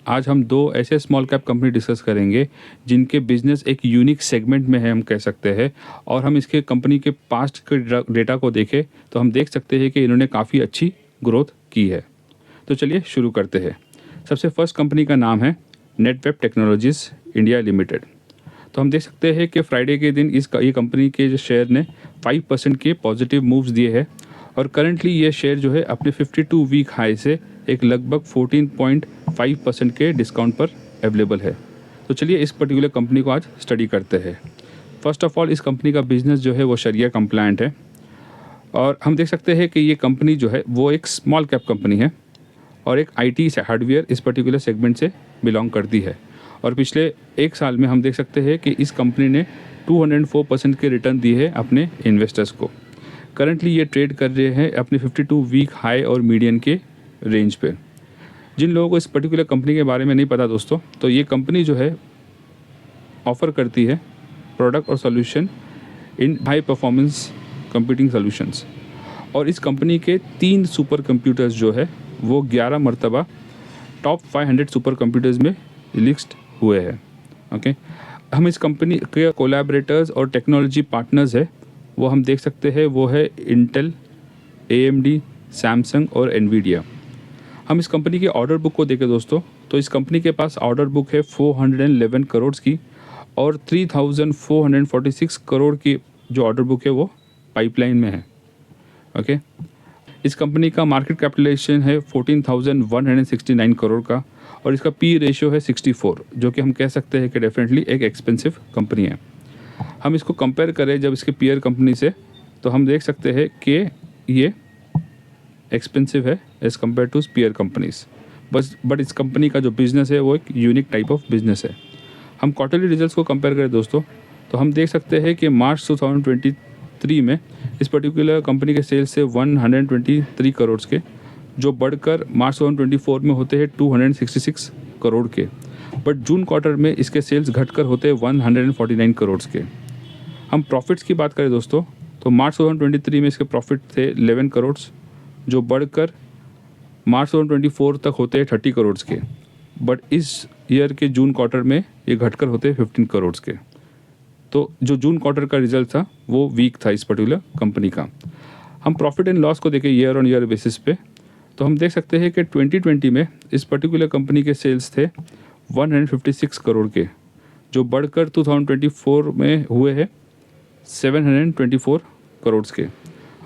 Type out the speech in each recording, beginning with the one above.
आज हम दो ऐसे स्मॉल कैप कंपनी डिस्कस करेंगे जिनके बिजनेस एक यूनिक सेगमेंट में है, हम कह सकते हैं। और हम इसके कंपनी के पास्ट के डेटा को देखें तो हम देख सकते हैं कि इन्होंने काफ़ी अच्छी ग्रोथ की है। तो चलिए शुरू करते हैं। सबसे फर्स्ट कंपनी का नाम है नेटवेब टेक्नोलॉजीज़ इंडिया लिमिटेड। तो हम देख सकते हैं कि फ्राइडे के दिन ये कंपनी के जो शेयर ने 5% के पॉजिटिव मूव्स दिए हैं और करंटली ये शेयर जो है अपने 52 वीक हाई से एक लगभग 14.5% के डिस्काउंट पर अवेलेबल है। तो चलिए इस पर्टिकुलर कंपनी को आज स्टडी करते हैं। फर्स्ट ऑफ ऑल, इस कंपनी का बिजनेस जो है वो शरिया कंप्लायंट है और हम देख सकते हैं कि ये कंपनी जो है वो एक स्मॉल कैप कंपनी है और एक आईटी हार्डवेयर इस पर्टिकुलर सेगमेंट से बिलोंग करती है। और पिछले एक साल में हम देख सकते हैं कि इस कंपनी ने 204% के रिटर्न दिए हैं अपने इन्वेस्टर्स को। करंटली ये ट्रेड कर रहे हैं अपने 52 वीक हाई और मीडियन के रेंज पे। जिन लोगों को इस पर्टिकुलर कंपनी के बारे में नहीं पता दोस्तों, तो ये कंपनी जो है ऑफ़र करती है प्रोडक्ट और solution in high performance computing solutions. और इस कंपनी के 3 सुपर कंप्यूटर्स जो है वो 11 मरतबा टॉप 500 सुपर कंप्यूटर्स में लिस्ट हुए हैं। ओके, हम इस कंपनी के कोलैबोरेटर्स और टेक्नोलॉजी पार्टनर्स है वो हम देख सकते हैं, वो है इंटेल, AMD, सैमसंग और एनवीडिया। हम इस कंपनी की ऑर्डर बुक को देखें दोस्तों, तो इस कंपनी के पास ऑर्डर बुक है 411 करोड़ की और 3446 करोड़ की जो ऑर्डर बुक है वो पाइपलाइन में है। ओके, इस कंपनी का मार्केट कैपिटलाइजेशन है 14,169 करोड़ का और इसका पी रेशियो है 64, जो कि हम कह सकते हैं कि डेफिनेटली एक एक्सपेंसिव कंपनी है। हम इसको कंपेयर करें जब इसके पीयर कंपनी से, तो हम देख सकते हैं कि ये एक्सपेंसिव है as compared to peer companies. But इस कंपनी का जो बिज़नेस है वो एक यूनिक टाइप ऑफ बिज़नेस है। हम क्वार्टरली रिजल्ट्स को कंपेयर करें दोस्तों, तो हम देख सकते हैं कि मार्च 2023 में इस पर्टिकुलर कंपनी के सेल्स से 123 करोड़ के, जो बढ़कर मार्च 2024 में होते हैं 266 करोड़ के। बट जून क्वार्टर में इसके सेल्स घटकर होते हैं 149 करोड़ के। हम प्रॉफिट्स की बात करें दोस्तों, तो मार्च 2023 में इसके प्रॉफिट थे 11 करोड़, जो बढ़कर मार्च 2024 तक होते हैं 30 करोड़ के। बट इस ईयर के जून क्वार्टर में ये घटकर होते हैं 15 करोड़ के। तो जो जून क्वार्टर का रिजल्ट था वो वीक था इस पर्टिकुलर कंपनी का। हम प्रॉफिट एंड लॉस को देखें ईयर ऑन ईयर बेसिस पे, तो हम देख सकते हैं कि 2020 में इस पर्टिकुलर कंपनी के सेल्स थे 156 करोड़ के, जो बढ़कर 2024 में हुए हैं 724 करोड़ के।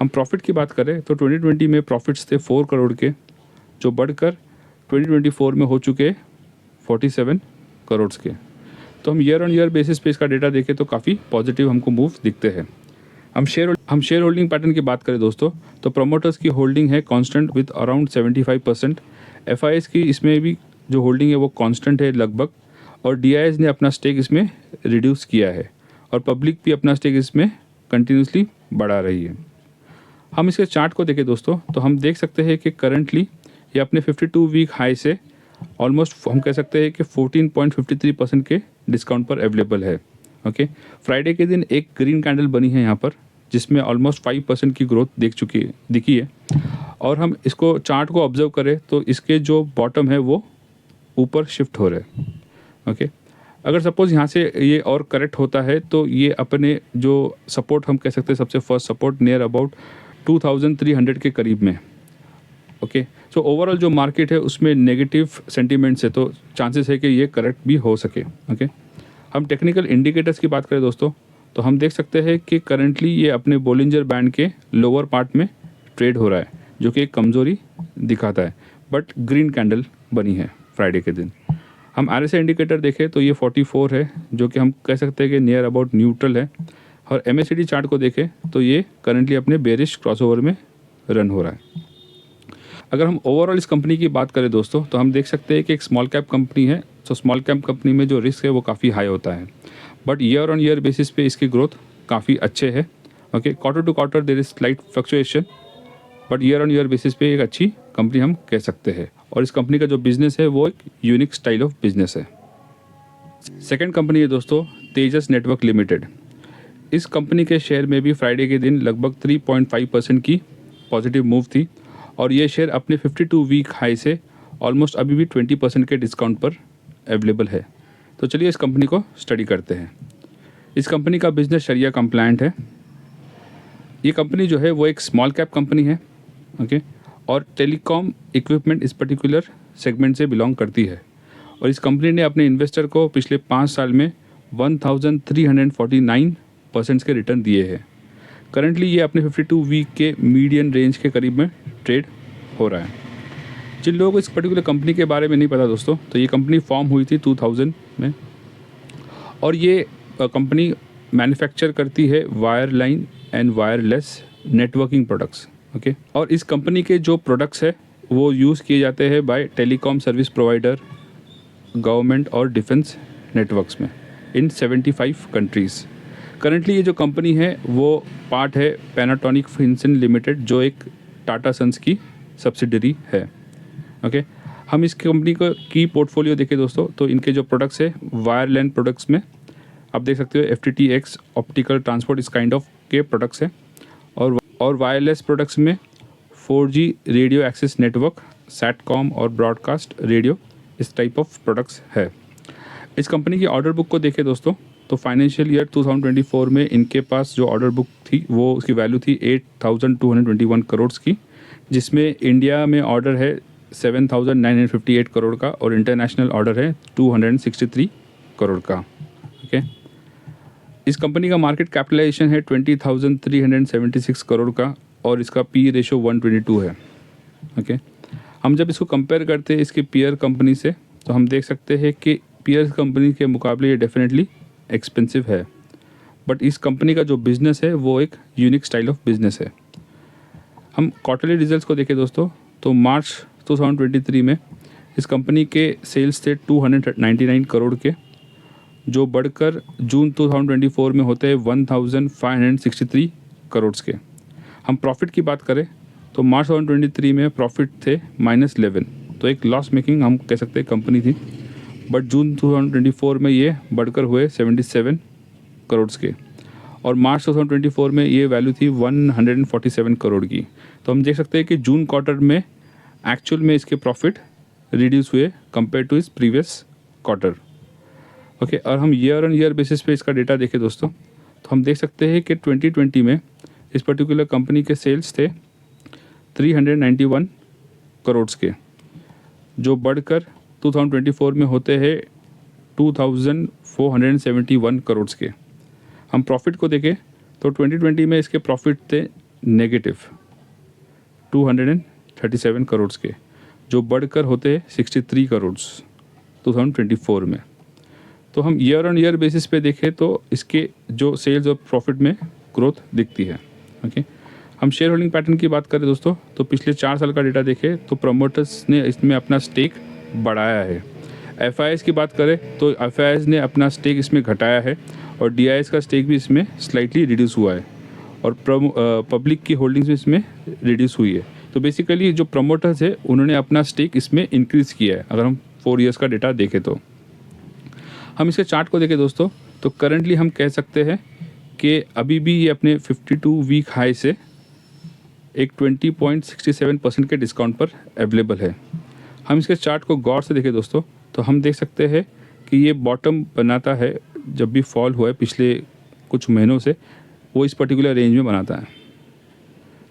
हम प्रॉफिट की बात करें तो 2020 में प्रॉफिट्स थे 4 करोड़ के, जो बढ़कर 2024 में हो चुके 47 करोड़ के। तो हम ईयर ऑन ईयर बेसिस पे इसका डेटा देखें तो काफ़ी पॉजिटिव हमको मूव दिखते हैं। हम शेयर होल्डिंग पैटर्न की बात करें दोस्तों, तो प्रोमोटर्स की होल्डिंग है कांस्टेंट विद अराउंड 75%। FIs की इसमें भी जो होल्डिंग है वो कांस्टेंट है लगभग, और DIs ने अपना स्टेक इसमें रिड्यूस किया है और पब्लिक भी अपना स्टेक इसमें कंटिन्यूसली बढ़ा रही है। हम इसके चार्ट को देखें दोस्तों, तो हम देख सकते हैं कि करंटली ये अपने 52 वीक हाई से ऑलमोस्ट हम कह सकते हैं कि 14.53% के डिस्काउंट पर अवेलेबल है। ओके, फ्राइडे के दिन एक ग्रीन कैंडल बनी है यहाँ पर, जिसमें ऑलमोस्ट 5% की ग्रोथ दिखी है। और हम इसको चार्ट को ऑब्जर्व करें तो इसके जो बॉटम है वो ऊपर शिफ्ट हो रहे हैं। ओके, अगर सपोज़ यहाँ से ये और करेक्ट होता है तो ये अपने जो सपोर्ट हम कह सकते हैं, सबसे फर्स्ट सपोर्ट नियर अबाउट 2300 के करीब में। ओके, सो ओवरऑल जो मार्केट है उसमें नेगेटिव सेंटीमेंट्स है, तो चांसेस है कि ये करेक्ट भी हो सके। ओके, हम टेक्निकल इंडिकेटर्स की बात करें दोस्तों, तो हम देख सकते हैं कि करंटली ये अपने बोलिंजर बैंड के लोअर पार्ट में ट्रेड हो रहा है, जो कि एक कमज़ोरी दिखाता है। बट ग्रीन कैंडल बनी है फ्राइडे के दिन। हम RSI इंडिकेटर देखें तो ये 44 है, जो कि हम कह सकते हैं कि नियर अबाउट न्यूट्रल है। और MACD चार्ट को देखें तो ये करंटली अपने बेरिश क्रॉसओवर में रन हो रहा है। अगर हम ओवरऑल इस कंपनी की बात करें दोस्तों, तो हम देख सकते हैं कि एक स्मॉल कैप कंपनी है। तो स्मॉल कैप कंपनी में जो रिस्क है वो काफ़ी हाई होता है, but year on year basis पे इसकी ग्रोथ काफ़ी अच्छे है। Okay, quarter to quarter there is slight fluctuation, but year on year basis पे एक अच्छी कंपनी हम कह सकते हैं। और इस कंपनी का जो बिजनेस है वो एक यूनिक स्टाइल ऑफ बिजनेस है। सेकेंड कंपनी है दोस्तों तेजस नेटवर्क लिमिटेड। इस कंपनी के शेयर में भी फ्राइडे के दिन लगभग 3.5% की पॉजिटिव मूव थी और ये शेयर अपने 52 वीक हाई से ऑलमोस्ट अभी भी 20% के डिस्काउंट पर अवेलेबल है। तो चलिए इस कंपनी को स्टडी करते हैं। इस कंपनी का बिजनेस शरिया कंप्लायंट है। ये कंपनी जो है वो एक स्मॉल कैप कंपनी है, ओके, और टेलीकॉम इक्विपमेंट इस पर्टिकुलर सेगमेंट से बिलोंग करती है। और इस कंपनी ने अपने इन्वेस्टर को पिछले 5 साल में 1349% के रिटर्न दिए हैं। करंटली ये अपने 52 वीक के मीडियन रेंज के करीब में ट्रेड हो रहा है। जिन लोगों को इस पर्टिकुलर कंपनी के बारे में नहीं पता दोस्तों, तो ये कंपनी फॉर्म हुई थी 2000 में, और ये कंपनी मैन्युफैक्चर करती है wireline and wireless networking products, okay. और इस कंपनी के जो प्रोडक्ट्स है वो यूज़ किए जाते हैं by telecom service provider, government और डिफेंस नेटवर्क्स में इन 75 कंट्रीज़। करंटली ये जो कंपनी है वो पार्ट है पैनाटोनिक फिनसन लिमिटेड, जो एक टाटा सन्स की सब्सिडरी है, ओके। हम इस कंपनी को की पोर्टफोलियो देखें दोस्तों, तो इनके जो प्रोडक्ट्स है वायरलैन प्रोडक्ट्स में आप देख सकते हो FTTX ऑप्टिकल ट्रांसपोर्ट इस काइंड ऑफ के प्रोडक्ट्स हैं, और वायरलेस प्रोडक्ट्स में 4G radio access network, satcom और ब्रॉडकास्ट रेडियो, इस टाइप ऑफ प्रोडक्ट्स है। इस कंपनी की ऑर्डर बुक को देखें दोस्तों, तो फाइनेंशियल ईयर 2024 में इनके पास जो ऑर्डर बुक थी वो उसकी वैल्यू थी 8,221 करोड़ की, जिसमें इंडिया में ऑर्डर है 7,958 करोड़ का और इंटरनेशनल ऑर्डर है 263 करोड़ का, ओके। इस कंपनी का मार्केट कैपिटलाइजेशन है 20,376 करोड़ का और इसका पी रेशो 122 है, ओके। हम जब इसको कंपेयर करते हैं इसके पीयर कंपनी से, तो हम देख सकते हैं कि पीयर कंपनी के मुकाबले ये डेफिनेटली एक्सपेंसिव है, बट इस कंपनी का जो बिज़नेस है वो एक यूनिक स्टाइल ऑफ बिज़नेस है। हम क्वार्टरली रिजल्ट्स को देखें दोस्तों, तो मार्च 2023 में इस कंपनी के सेल्स थे 299 करोड़ के, जो बढ़कर जून 2024 में होते हैं 1,563 करोड़ के। हम प्रॉफिट की बात करें तो मार्च 2023 में प्रॉफिट थे -11, तो एक लॉस मेकिंग हम कह सकते हैं कंपनी थी, बट जून 2024 में ये बढ़कर हुए 77 करोड़ के, और मार्च 2024 में ये वैल्यू थी 147 करोड़ की। तो हम देख सकते हैं कि जून क्वार्टर में एक्चुअल में इसके प्रॉफिट रिड्यूस हुए कंपेयर टू इस प्रीवियस क्वार्टर, ओके। और हम ईयर ऑन ईयर बेसिस पे इसका डेटा देखें दोस्तों, तो हम देख सकते हैं कि 2020 में इस पर्टिकुलर कंपनी के सेल्स थे 391 करोड़ के, जो बढ़कर 2024 में होते हैं 2,471 करोड़ के। हम प्रॉफिट को देखें तो 2020 में इसके प्रॉफिट थे नेगेटिव 237 करोड़ के, जो बढ़कर होते हैं 63 करोड़ 2024 में। तो हम ईयर ऑन ईयर बेसिस पे देखें तो इसके जो सेल्स और प्रॉफिट में ग्रोथ दिखती है, ओके। हम शेयर होल्डिंग पैटर्न की बात करें दोस्तों, तो पिछले 4 साल का डेटा देखें तो प्रमोटर्स ने इसमें अपना स्टेक बढ़ाया है। FIS की बात करें तो FIS ने अपना स्टेक इसमें घटाया है और DIS का स्टेक भी इसमें स्लाइटली रिड्यूस हुआ है, और पब्लिक की होल्डिंग्स भी इसमें रिड्यूस हुई है। तो बेसिकली जो प्रमोटर्स है उन्होंने अपना स्टेक इसमें इंक्रीज़ किया है। अगर हम 4 ईयर्स का डेटा देखें तो हम इसके चार्ट को देखें दोस्तों, तो करंटली हम कह सकते हैं कि अभी भी ये अपने 52 वीक हाई से एक 20.67% के डिस्काउंट पर अवेलेबल है। हम इसके चार्ट को गौर से देखें दोस्तों, तो हम देख सकते हैं कि ये बॉटम बनाता है जब भी फॉल हुआ है पिछले कुछ महीनों से, वो इस पर्टिकुलर रेंज में बनाता है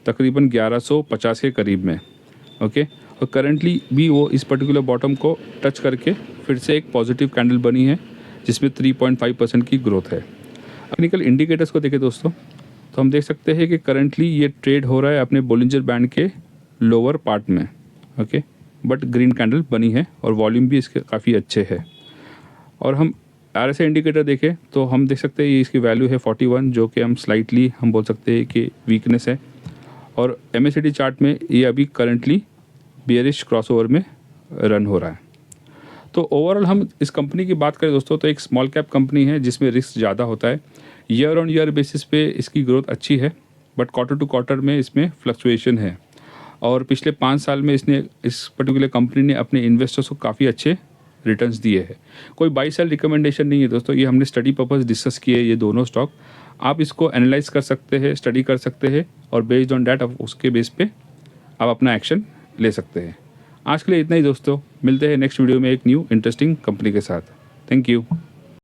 तकरीबन 1150 के करीब में, ओके। और करंटली भी वो इस पर्टिकुलर बॉटम को टच करके फिर से एक पॉजिटिव कैंडल बनी है जिसमें 3.5% की ग्रोथ है। टेक्निकल इंडिकेटर्स को देखें दोस्तों, तो हम देख सकते हैं कि करंटली ये ट्रेड हो रहा है अपने बोलिंजर बैंड के लोअर पार्ट में, ओके, बट ग्रीन कैंडल बनी है और वॉल्यूम भी इसके काफ़ी अच्छे है। और हम RSI इंडिकेटर देखें तो हम देख सकते हैं ये इसकी वैल्यू है 41, जो कि हम स्लाइटली हम बोल सकते हैं कि वीकनेस है। और MACD चार्ट में ये अभी करंटली बेयरिश क्रॉसओवर में रन हो रहा है। तो ओवरऑल हम इस कंपनी की बात करें दोस्तों, तो एक स्मॉल कैप कंपनी है जिसमें रिस्क ज़्यादा होता है। ईयर ऑन ईयर बेसिस पे इसकी ग्रोथ अच्छी है, बट क्वार्टर टू क्वार्टर में इसमें फ्लक्चुएशन है। और पिछले 5 साल में इसने इस पर्टिकुलर कंपनी ने अपने इन्वेस्टर्स को काफ़ी अच्छे रिटर्न्स दिए हैं। कोई बाई सेल रिकमेंडेशन नहीं है दोस्तों, ये हमने स्टडी पर्पस डिस्कस किए ये दोनों स्टॉक। आप इसको एनालाइज कर सकते हैं, स्टडी कर सकते हैं, और बेस्ड ऑन डैट उसके बेस पे आप अपना एक्शन ले सकते हैं। आज के लिए इतना ही दोस्तों, मिलते हैं नेक्स्ट वीडियो में एक न्यू इंटरेस्टिंग कंपनी के साथ। Thank you.